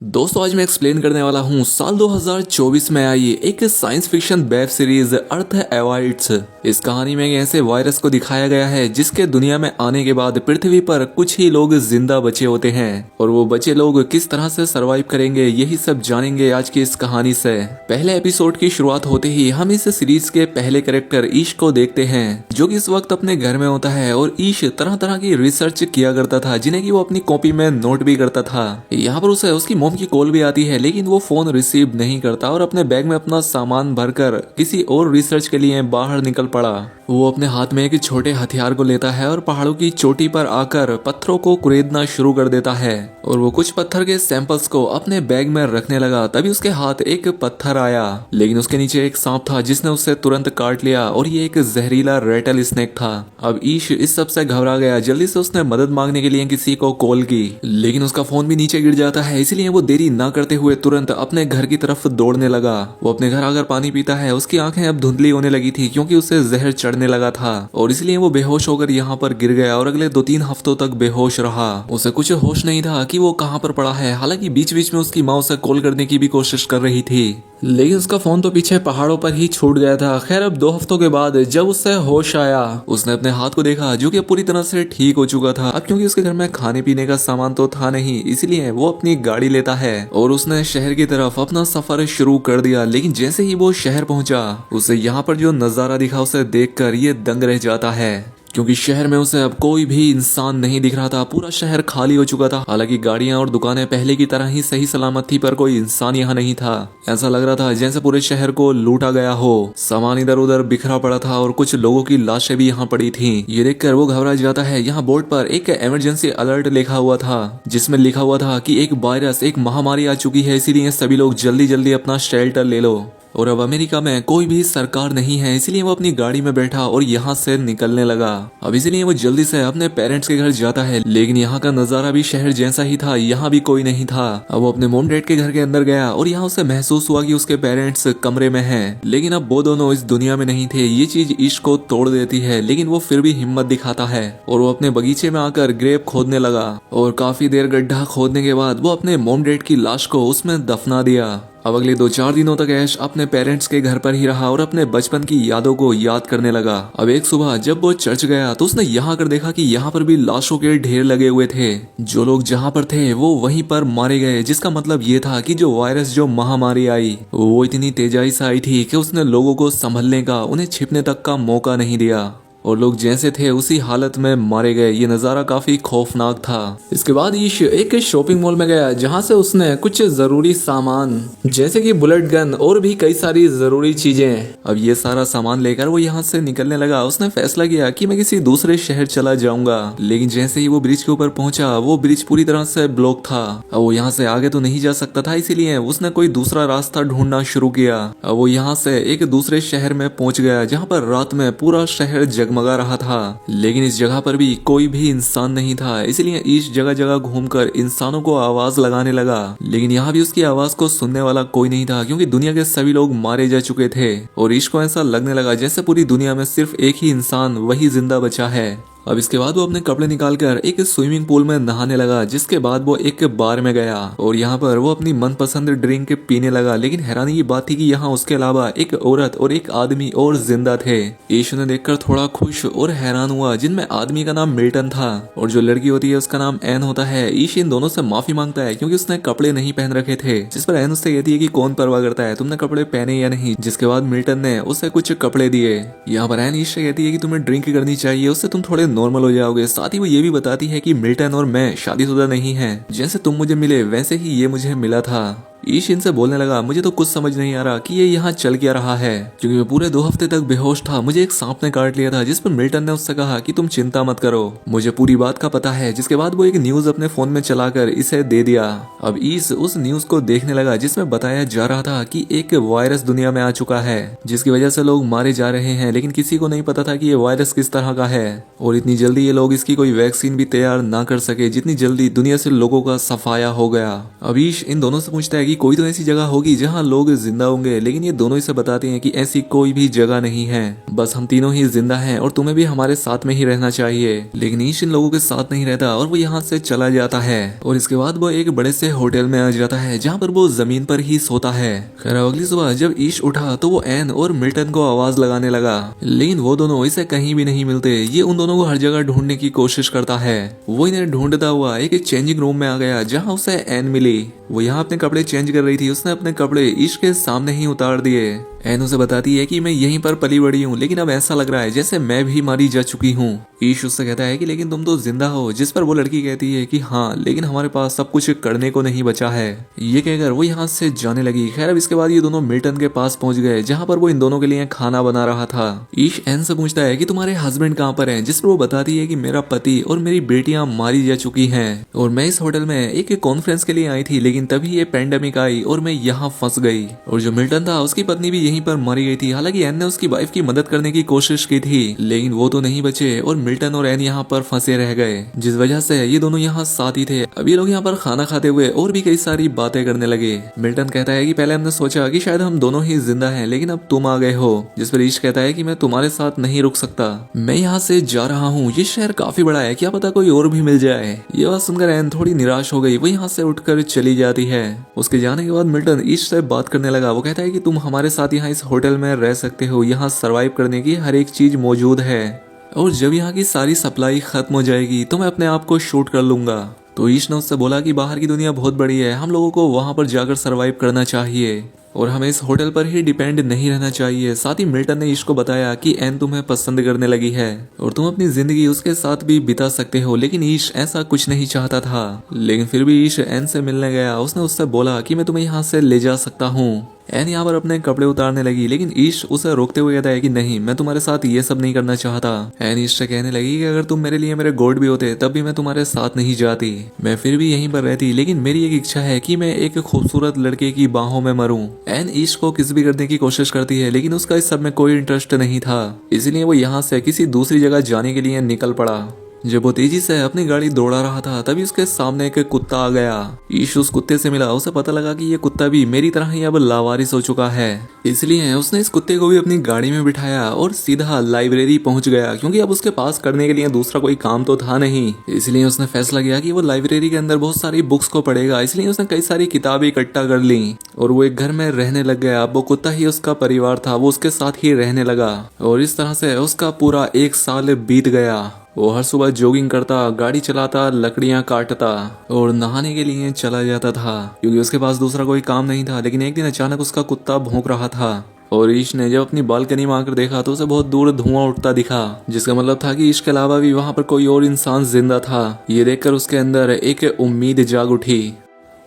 दोस्तों आज मैं एक्सप्लेन करने वाला हूँ साल 2024 में आई एक साइंस फिक्शन वेब सीरीज अर्थ अवॉइड्स। इस कहानी में एक ऐसे वायरस को दिखाया गया है जिसके दुनिया में आने के बाद पृथ्वी पर कुछ ही लोग जिंदा बचे होते हैं और वो बचे लोग किस तरह से सरवाइव करेंगे यही सब जानेंगे आज की इस कहानी से। पहले एपिसोड की शुरुआत होते ही हम इस सीरीज के पहले कैरेक्टर ईश को देखते हैं जो कि इस वक्त अपने घर में होता है और ईश तरह तरह की रिसर्च किया करता था जिन्हें कि वो अपनी कॉपी में नोट भी करता था। यहाँ पर उसे उसकी मॉम की कॉल भी आती है लेकिन वो फोन रिसीव नहीं करता और अपने बैग में अपना सामान भरकर किसी और रिसर्च के लिए बाहर निकल पड़ा। वो अपने हाथ में एक छोटे हथियार को लेता है और पहाड़ों की चोटी पर आकर पत्थरों को कुरेदना शुरू कर देता है और वो कुछ पत्थर के सैंपल्स को अपने बैग में रखने लगा। तभी उसके हाथ एक पत्थर आया लेकिन उसके नीचे एक सांप था जिसने उसे तुरंत काट लिया और ये एक जहरीला रेटल स्नेक था। अब ईश इस सब से घबरा गया। जल्दी से उसने मदद मांगने के लिए किसी को कॉल की लेकिन उसका फोन भी नीचे गिर जाता है, इसलिए वो देरी ना करते हुए तुरंत अपने घर की तरफ दौड़ने लगा। वो अपने घर आकर पानी पीता है। उसकी आंखें अब धुंधली होने लगी थी क्योंकि उसे जहर चढ़ने लगा था और इसलिए वो बेहोश होकर यहाँ पर गिर गया और अगले 2-3 हफ्तों तक बेहोश रहा। उसे कुछ होश नहीं था कि वो कहाँ पर पड़ा है। हालांकि बीच बीच में उसकी माँ उसे कॉल करने की भी कोशिश कर रही थी लेकिन उसका फोन तो पीछे पहाड़ों पर ही छूट गया था। खैर अब 2 हफ्तों के बाद जब उससे होश आया उसने अपने हाथ को देखा जो कि पूरी तरह से ठीक हो चुका था। अब क्योंकि उसके घर में खाने पीने का सामान तो था नहीं इसलिए वो अपनी गाड़ी लेता है और उसने शहर की तरफ अपना सफर शुरू कर दिया। लेकिन जैसे ही वो शहर पहुंचा उसे यहाँ पर जो नजारा दिखा उसे देखकर ये दंग रह जाता है क्योंकि शहर में उसे अब कोई भी इंसान नहीं दिख रहा था। पूरा शहर खाली हो चुका था। हालांकि गाड़ियां और दुकानें पहले की तरह ही सही सलामत थी पर कोई इंसान यहाँ नहीं था। ऐसा लग रहा था जैसे पूरे शहर को लूटा गया हो। सामान इधर उधर बिखरा पड़ा था और कुछ लोगों की लाशें भी यहाँ पड़ी थी। ये देखकर वो घबरा जाता है। यहाँ बोर्ड पर एक इमरजेंसी अलर्ट लिखा हुआ था जिसमें लिखा हुआ था कि एक वायरस एक महामारी आ चुकी है, इसीलिए सभी लोग जल्दी जल्दी अपना शेल्टर ले लो। और अब अमेरिका में कोई भी सरकार नहीं है इसलिए वो अपनी गाड़ी में बैठा और यहाँ से निकलने लगा। अब इसलिए वो जल्दी से अपने पेरेंट्स के घर जाता है लेकिन यहाँ का नजारा भी शहर जैसा ही था, यहाँ भी कोई नहीं था। अब वो अपने मोम डैड के घर के अंदर गया और यहाँ उसे महसूस हुआ कि उसके पेरेंट्स कमरे में हैं लेकिन अब वो दोनों इस दुनिया में नहीं थे। ये चीज ईश को तोड़ देती है लेकिन वो फिर भी हिम्मत दिखाता है और वो अपने बगीचे में आकर ग्रेव खोदने लगा और काफी देर गड्ढा खोदने के बाद वो अपने मोम डैड की लाश को उसमें दफना दिया। अब अगले 2-4 दिनों तक ऐश अपने पेरेंट्स के घर पर ही रहा और अपने बचपन की यादों को याद करने लगा। अब एक सुबह जब वो चर्च गया तो उसने यहाँ कर देखा कि यहाँ पर भी लाशों के ढेर लगे हुए थे। जो लोग जहाँ पर थे वो वहीं पर मारे गए, जिसका मतलब ये था कि जो वायरस जो महामारी आई वो इतनी तेजाई से आई थी कि उसने लोगों को संभलने का, उन्हें छिपने तक का मौका नहीं दिया और लोग जैसे थे उसी हालत में मारे गए। ये नज़ारा काफी खौफनाक था। इसके बाद ईश एक शॉपिंग मॉल में गया जहां से उसने कुछ जरूरी सामान जैसे कि बुलेट गन और भी कई सारी जरूरी चीजें, अब ये सारा सामान लेकर वो यहाँ से निकलने लगा। उसने फैसला किया कि मैं किसी दूसरे शहर चला जाऊंगा लेकिन जैसे ही वो ब्रिज के ऊपर पहुंचा वो ब्रिज पूरी तरह से ब्लॉक था। अब वो यहाँ से आगे तो नहीं जा सकता था इसीलिए उसने कोई दूसरा रास्ता ढूंढना शुरू किया। अब वो यहाँ से एक दूसरे शहर में पहुंच गया जहाँ पर रात में पूरा शहर जगमगा रहा था लेकिन इस जगह पर भी कोई भी इंसान नहीं था। इसलिए ईश जगह जगह घूमकर इंसानों को आवाज लगाने लगा लेकिन यहाँ भी उसकी आवाज को सुनने वाला कोई नहीं था क्योंकि दुनिया के सभी लोग मारे जा चुके थे और ईश को ऐसा लगने लगा जैसे पूरी दुनिया में सिर्फ एक ही इंसान वही जिंदा बचा है। अब इसके बाद वो अपने कपड़े निकालकर एक स्विमिंग पूल में नहाने लगा, जिसके बाद वो एक बार में गया और यहाँ पर वो अपनी मनपसंद ड्रिंक पीने लगा। लेकिन हैरानी की बात थी कि यहाँ उसके अलावा एक औरत और एक आदमी और जिंदा थे। ईश ने देखकर थोड़ा खुश और हैरान हुआ, जिनमें आदमी का नाम मिल्टन था और जो लड़की होती है उसका नाम एन होता है। ईश इन दोनों से माफी मांगता है क्योंकि उसने कपड़े नहीं पहन रखे थे, जिस पर एन उससे कहती है कि कौन परवाह करता है, तुमने कपड़े पहने या नहीं। जिसके बाद मिल्टन ने उसे कुछ कपड़े दिए। यहाँ पर एन ईश से कहती है कि तुम्हें ड्रिंक करनी चाहिए, उससे तुम थोड़े नॉर्मल हो जाओगे। साथ ही वो ये भी बताती है कि मिल्टन और मैं शादीशुदा नहीं हैं, जैसे तुम मुझे मिले वैसे ही ये मुझे मिला था। ईश इनसे बोलने लगा, मुझे तो कुछ समझ नहीं आ रहा कि ये यहाँ चल क्या रहा है, क्योंकि मैं पूरे 2 हफ्ते तक बेहोश था। मुझे एक सांप ने काट लिया था। जिस पर मिल्टन ने उससे कहा कि तुम चिंता मत करो, मुझे पूरी बात का पता है। जिसके बाद वो एक न्यूज अपने फोन में चलाकर इसे दे दिया। अब ईश उस न्यूज को देखने लगा जिसमें बताया जा रहा था कि एक वायरस दुनिया में आ चुका है जिसकी वजह से लोग मारे जा रहे हैं, लेकिन किसी को नहीं पता था कि ये वायरस किस तरह का है और इतनी जल्दी ये लोग इसकी कोई वैक्सीन भी तैयार ना कर सके जितनी जल्दी दुनिया से लोगों का सफाया हो गया। अब ईश इन दोनों से पूछता है कि कोई तो ऐसी जगह होगी जहाँ लोग जिंदा होंगे, लेकिन ये दोनों इसे बताते हैं कि ऐसी कोई भी जगह नहीं है, बस हम तीनों ही जिंदा हैं और तुम्हें भी हमारे साथ में ही रहना चाहिए। लेकिन ईश इन लोगों के साथ नहीं रहता और वो यहाँ से चला जाता है और इसके बाद वो एक बड़े से होटल में आ जाता है जहाँ पर वो जमीन पर ही सोता है। खैर अगली सुबह जब ईश उठा तो वो एन और मिल्टन को आवाज लगाने लगा, लेकिन वो दोनों इसे कहीं भी नहीं मिलते। ये उन दोनों को हर जगह ढूंढने की कोशिश करता है। वो इन्हें ढूंढता हुआ एक चेंजिंग रूम में आ गया जहाँ उसे एन मिली। वो यहाँ अपने कपड़े चेंज कर रही थी। उसने अपने कपड़े ईश के सामने ही उतार दिए। एन उसे बताती है कि मैं यहीं पर पली बड़ी हूँ, लेकिन अब ऐसा लग रहा है जैसे मैं भी मारी जा चुकी हूँ। ईश उससे कहता है कि लेकिन तुम तो जिंदा हो, जिस पर वो लड़की कहती है कि हाँ, लेकिन हमारे पास सब कुछ करने को नहीं बचा है। ये कहकर वो यहाँ से जाने लगी। खैर अब इसके बाद ये दोनों मिल्टन के पास पहुंच गए जहाँ पर वो इन दोनों के लिए खाना बना रहा था। ईश एन से पूछता है कि तुम्हारे हस्बैंड कहाँ पर हैं, जिस पर वो बताती है कि मेरा पति और मेरी बेटियां मारी जा चुकी हैं और मैं इस होटल में एक कॉन्फ्रेंस के लिए आई थी, लेकिन तभी ये पेंडेमिक आई और मैं यहाँ फंस गई। और जो मिल्टन था उसकी पत्नी भी यहीं पर मारी गई थी। हालांकि एन ने उसकी वाइफ की मदद करने की कोशिश की थी, लेकिन वो तो नहीं बचे और मिल्टन और एन यहाँ पर फंसे रह गए, जिस वजह से ये दोनों यहाँ साथ ही थे। अब ये लोग यहाँ पर खाना खाते हुए और भी कई सारी बातें करने लगे। मिल्टन कहता है कि पहले हमने सोचा कि शायद हम दोनों ही जिंदा हैं, लेकिन अब तुम आ गए हो। जिस पर ईश कहता है कि मैं तुम्हारे साथ नहीं रुक सकता, मैं यहाँ से जा रहा हूँ। ये शहर काफी बड़ा है, क्या पता कोई और भी मिल जाए। ये बात सुनकर एन थोड़ी निराश हो गई। वो यहाँ से उठकर चली जाती है। उसके जाने के बाद मिल्टन ईश से बात करने लगा। वो कहता है कि तुम हमारे साथ यहाँ इस होटल में रह सकते हो, यहाँ सरवाइव करने की हर एक चीज मौजूद है और जब यहाँ की सारी सप्लाई खत्म हो जाएगी तो मैं अपने आप को शूट कर लूंगा। तो ईश ने उससे बोला कि बाहर की दुनिया बहुत बड़ी है, हम लोगों को वहां पर जाकर सरवाइव करना चाहिए और हमें इस होटल पर ही डिपेंड नहीं रहना चाहिए। साथ ही मिल्टन ने ईश को बताया कि एन तुम्हें पसंद करने लगी है और तुम अपनी जिंदगी उसके साथ भी बिता सकते हो। लेकिन ईश ऐसा कुछ नहीं चाहता था, लेकिन फिर भी ईश एन से मिलने गया। उसने उससे बोला कि मैं तुम्हें यहाँ से ले जा सकता हूँ। एन यहाँ पर अपने कपड़े उतारने लगी, लेकिन ईश उसे रोकते हुए कहता है कि नहीं, मैं तुम्हारे साथ ये सब नहीं करना चाहता। एन ईश से कहने लगी कि अगर तुम मेरे लिए मेरे गॉड भी होते तब भी मैं तुम्हारे साथ नहीं जाती, मैं फिर भी यहीं पर रहती, लेकिन मेरी एक इच्छा है कि मैं एक खूबसूरत लड़के की बाहों में मरूं। एन ईश को किस भी करने की कोशिश करती है, लेकिन उसका इस सब में कोई इंटरेस्ट नहीं था, इसलिए वो यहाँ से किसी दूसरी जगह जाने के लिए निकल पड़ा। जब वो तेजी से अपनी गाड़ी दौड़ा रहा था तभी उसके सामने एक कुत्ता आ गया। ईश उस कुत्ते से मिला। उसे पता लगा कि ये कुत्ता भी मेरी तरह ही अब लावारिस हो चुका है, इसलिए उसने इस कुत्ते को भी अपनी गाड़ी में बिठाया और सीधा लाइब्रेरी पहुंच गया, क्योंकि अब उसके पास करने के लिए दूसरा कोई काम तो था नहीं। इसलिए उसने फैसला किया कि वो लाइब्रेरी के अंदर बहुत सारी बुक्स को पढ़ेगा। इसलिए उसने कई सारी किताबें इकट्ठा कर ली और वो एक घर में रहने लग गया। अब वो कुत्ता ही उसका परिवार था, वो उसके साथ ही रहने लगा और इस तरह से उसका पूरा 1 साल बीत गया। वो हर सुबह जॉगिंग करता, गाड़ी चलाता, लकड़ियां काटता और नहाने के लिए चला जाता था, क्योंकि उसके पास दूसरा कोई काम नहीं था। लेकिन एक दिन अचानक उसका कुत्ता भौंक रहा था और ईश ने जब अपनी बालकनी में आकर देखा तो उसे बहुत दूर धुआं उठता दिखा, जिसका मतलब था कि ईश के अलावा भी वहां पर कोई और इंसान जिंदा था। ये देखकर उसके अंदर एक उम्मीद जाग उठी।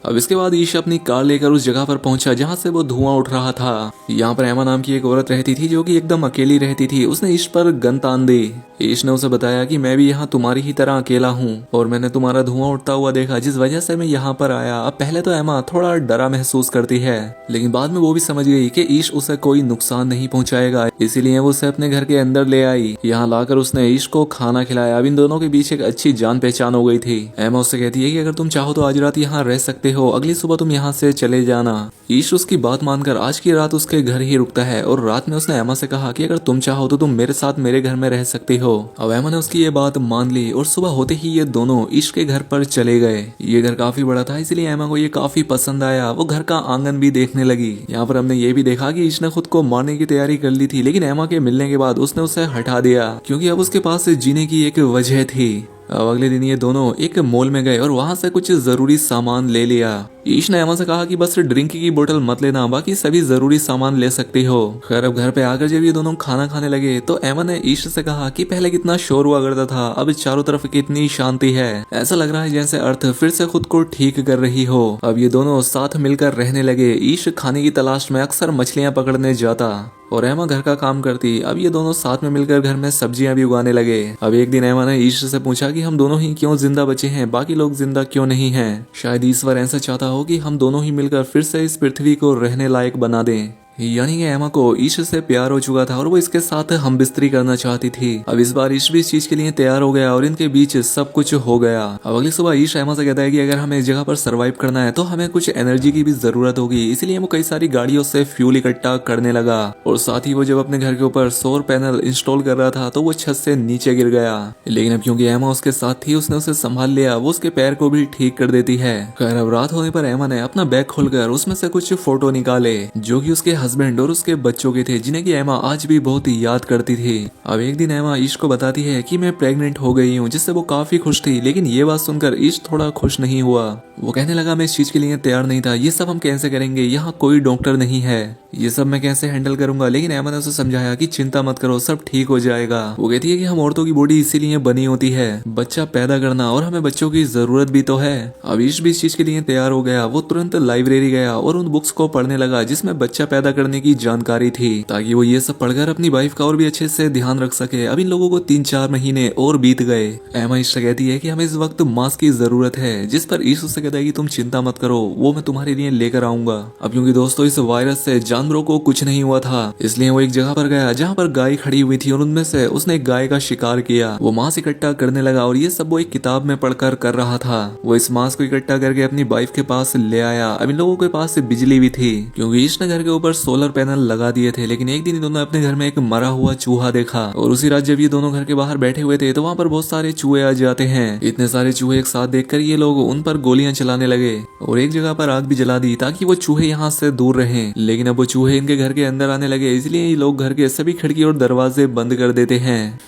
अब इसके बाद ईश अपनी कार लेकर उस जगह पर पहुंचा जहां से वो धुआं उठ रहा था। यहाँ पर एमा नाम की एक औरत रहती थी जो कि एकदम अकेली रहती थी। उसने ईश पर गन तान दी। ईश ने उसे बताया कि मैं भी यहाँ तुम्हारी ही तरह अकेला हूँ और मैंने तुम्हारा धुआं उठता हुआ देखा, जिस वजह से मैं यहाँ पर आया। अब पहले तो एमा थोड़ा डरा महसूस करती है, लेकिन बाद में वो भी समझ गई कि ईश उसे कोई नुकसान नहीं पहुंचाएगा, इसीलिए वो उसे अपने घर के अंदर ले आई। यहाँ लाकर उसने ईश को खाना खिलाया। अब इन दोनों के बीच एक अच्छी जान पहचान हो गई थी। एमा उससे कहती है कि अगर तुम चाहो तो आज रात यहाँ रह सकते हो, अगली सुबह तुम यहाँ से चले जाना। ईश उसकी बात मानकर आज की रात उसके घर ही रुकता है और रात में उसने एमा से कहा कि अगर तुम चाहो तो तुम मेरे साथ मेरे घर में रह सकती हो। अब एमा ने उसकी ये बात मान ली और सुबह होते ही ये दोनों ईश के घर पर चले गए। ये घर काफी बड़ा था, इसलिए एमा को ये काफी पसंद आया। वो घर का आंगन भी देखने लगी। यहाँ पर हमने ये भी देखा कि ईश ने खुद को मारने की तैयारी कर ली थी, लेकिन एमा के मिलने के बाद उसने उसे हटा दिया, क्योंकि अब उसके पास जीने की एक वजह थी। अब अगले दिन ये दोनों एक मॉल में गए और वहां से कुछ जरूरी सामान ले लिया। ईश ने एमा से कहा कि बस ड्रिंक की बोतल मत लेना, बाकी सभी जरूरी सामान ले सकती हो। खैर अब घर पे आकर जब ये दोनों खाना खाने लगे तो एमा ने ईश से कहा कि पहले कितना शोर हुआ करता था, अब चारों तरफ कितनी शांति है, ऐसा लग रहा है जैसे अर्थ फिर से खुद को ठीक कर रही हो। अब ये दोनों साथ मिलकर रहने लगे। ईश खाने की तलाश में अक्सर मछलियां पकड़ने जाता और एमा घर का काम करती। अब ये दोनों साथ में मिलकर घर में सब्जियां भी उगाने लगे। अब एक दिन एमा ने ईश से पूछा कि हम दोनों ही क्यों जिंदा बचे हैं, बाकी लोग जिंदा क्यों नहीं हैं। शायद ईश्वर ऐसा चाहता हो कि हम दोनों ही मिलकर फिर से इस पृथ्वी को रहने लायक बना दें। यानी कि एमा को ईश से प्यार हो चुका था और वो इसके साथ हम बिस्तरी करना चाहती थी। अब इस बार ईश भी इस चीज के लिए तैयार हो गया और इनके बीच सब कुछ हो गया। अब अगली सुबह ईश एमा से कहता है कि अगर हमें इस जगह पर सरवाइव करना है तो हमें कुछ एनर्जी की भी जरूरत होगी, इसलिए वो कई सारी गाड़ियों से फ्यूल इकट्ठा करने लगा। और साथ ही वो जब अपने घर के ऊपर सौर पैनल इंस्टॉल कर रहा था तो वो छत से नीचे गिर गया, लेकिन अब क्योंकि एमा उसके साथ थी उसने उसे संभाल लिया, वो उसके पैर को भी ठीक कर देती है। खैर अब रात होने पर एमा ने अपना बैग खोलकर उसमें से कुछ फोटो निकाले जो कि उसके हस्बैंड और उसके बच्चों के थे, जिन्हें की एमा आज भी बहुत ही याद करती थी। अब एक दिन एमा ईश को बताती है कि मैं प्रेग्नेंट हो गई हूँ, जिससे वो काफी खुश थी, लेकिन ये बात सुनकर ईश थोड़ा खुश नहीं हुआ। वो कहने लगा मैं इस चीज के लिए तैयार नहीं था, ये सब हम कैसे करेंगे, यहाँ कोई डॉक्टर नहीं है, ये सब मैं कैसे हैंडल करूंगा। लेकिन एमा ने उसे समझाया कि चिंता मत करो, सब ठीक हो जाएगा। वो कहती है कि हम औरतों की बॉडी इसीलिए बनी होती है, बच्चा पैदा करना, और हमें बच्चों की जरूरत भी तो है। अब ईश भी इस चीज के लिए तैयार हो गया। वो तुरंत लाइब्रेरी गया और उन बुक्स को पढ़ने लगा जिसमें बच्चा पैदा करने की जानकारी थी, ताकि वो ये सब पढ़कर अपनी वाइफ का और भी अच्छे से ध्यान रख सके। अब इन लोगों को 3-4 महीने और बीत गए। एमा ईश से कहती है कि हमें इस वक्त मास्क की जरूरत है, जिस पर ईश उससे कहता है कि तुम चिंता मत करो, वो मैं तुम्हारे लिए लेकर आऊंगा। अब क्योंकि दोस्तों इस वायरस से जानवरों को कुछ नहीं हुआ था, इसलिए वो एक जगह पर गया जहाँ पर गाय खड़ी हुई थी और उनमें से उसने एक गाय का शिकार किया। वो मांस इकट्ठा करने लगा और ये सब वो एक किताब में पढ़कर कर रहा था। वो इस मांस को इकट्ठा करके अपनी वाइफ के पास ले आया। अब इन लोगों के पास बिजली भी थी क्योंकि ईश ने घर के ऊपर सोलर पैनल लगा दिए थे, लेकिन एक दिन इन दोनों अपने घर में एक मरा हुआ चूहा देखा। और उसी रात जब ये दोनों घर के बाहर बैठे हुए थे तो वहाँ पर बहुत सारे चूहे आ जाते हैं। इतने सारे चूहे एक साथ देखकर ये लोग उन पर गोलियां चलाने लगे और एक जगह पर आग भी जला दी ताकि वो चूहे यहाँ से दूर रहें। लेकिन अब वो चूहे इनके घर के अंदर आने लगे, इसलिए ये लोग घर के सभी खिड़की और दरवाजे बंद कर देते हैं।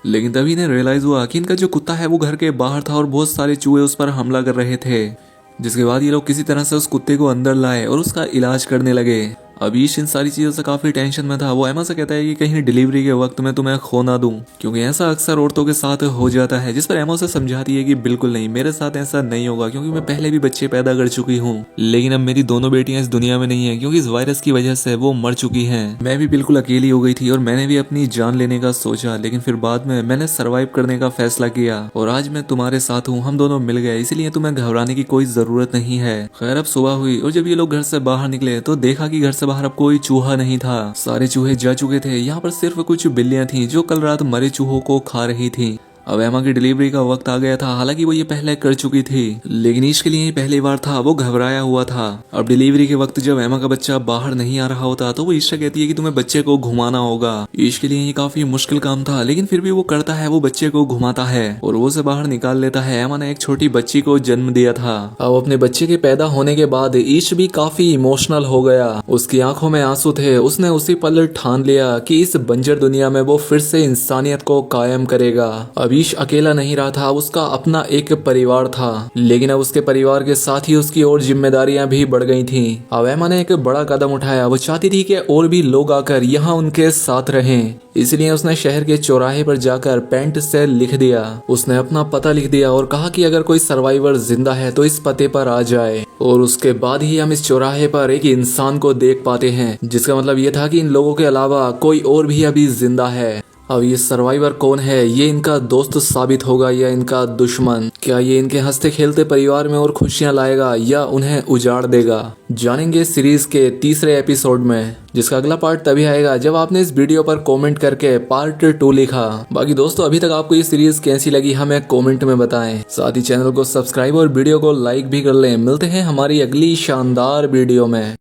लेकिन तभी इन्हें रियलाइज हुआ कि इनका जो कुत्ता है वो घर के बाहर था और बहुत सारे चूहे उस पर हमला कर रहे थे, जिसके बाद ये लोग किसी तरह से उस कुत्ते को अंदर लाए और उसका इलाज करने लगे। अब ईश इन सारी चीजों से काफी टेंशन में था। वो एमा से कहता है कि कहीं डिलीवरी के वक्त में तुम्हें खो ना दूं, क्योंकि ऐसा अक्सर औरतों के साथ हो जाता है। जिस पर एमा उसे समझाती है कि बिल्कुल नहीं, मेरे साथ ऐसा नहीं होगा, क्योंकि मैं पहले भी बच्चे पैदा कर चुकी हूँ, लेकिन अब मेरी दोनों बेटियां इस दुनिया में नहीं है क्योंकि इस वायरस की वजह से वो मर चुकी है। मैं भी बिल्कुल अकेली हो गई थी और मैंने भी अपनी जान लेने का सोचा, लेकिन फिर बाद में मैंने सर्वाइव करने का फैसला किया और आज मैं तुम्हारे साथ हूँ, हम दोनों मिल गए, इसलिए तुम्हें घबराने की कोई जरूरत नहीं है। खैर अब सुबह हुई और जब ये लोग घर से बाहर निकले तो देखा कि घर से बाहर अब कोई चूहा नहीं था, सारे चूहे जा चुके थे। यहाँ पर सिर्फ कुछ बिल्लियां थी जो कल रात मरे चूहों को खा रही थी। अब एमा की डिलीवरी का वक्त आ गया था। हालांकि वो ये पहले कर चुकी थी, लेकिन ईश के लिए ये पहली बार था। वो घबराया हुआ था। अब डिलीवरी के वक्त जब एमा का बच्चा बाहर नहीं आ रहा होता तो वो ईश से कहती है कि तुम्हें बच्चे को घुमाना होगा। ईश के लिए ये काफी मुश्किल काम था, लेकिन फिर भी वो करता है। वो बच्चे को घुमाता है और वो उसे बाहर निकाल लेता है। एमा ने एक छोटी बच्ची को जन्म दिया था। अब अपने बच्चे के पैदा होने के बाद ईश भी काफी इमोशनल हो गया। उसकी आंखों में आंसू थे। उसने उसी पल ठान लिया कि इस बंजर दुनिया में वो फिर से इंसानियत को कायम करेगा। अब ईश अकेला नहीं रहा था, उसका अपना एक परिवार था, लेकिन अब उसके परिवार के साथ ही उसकी और जिम्मेदारियां भी बढ़ गई थीं। अब एमा ने एक बड़ा कदम उठाया। वो चाहती थी कि और भी लोग आकर यहाँ उनके साथ रहें, इसलिए उसने शहर के चौराहे पर जाकर पेंट से लिख दिया। उसने अपना पता लिख दिया और कहा कि अगर कोई सर्वाइवर जिंदा है तो इस पते पर आ जाए। और उसके बाद ही हम इस चौराहे पर एक इंसान को देख पाते हैं, जिसका मतलब ये था कि इन लोगों के अलावा कोई और भी अभी जिंदा है। अब ये सर्वाइवर कौन है, ये इनका दोस्त साबित होगा या इनका दुश्मन? क्या ये इनके हंसते खेलते परिवार में और खुशियां लाएगा या उन्हें उजाड़ देगा? जानेंगे सीरीज के तीसरे एपिसोड में, जिसका अगला पार्ट तभी आएगा जब आपने इस वीडियो पर कमेंट करके पार्ट 2 लिखा। बाकी दोस्तों अभी तक आपको ये सीरीज कैसी लगी हमें कमेंट में बताएं। साथ ही चैनल को सब्सक्राइब और वीडियो को लाइक भी कर लें। मिलते हैं हमारी अगली शानदार वीडियो में।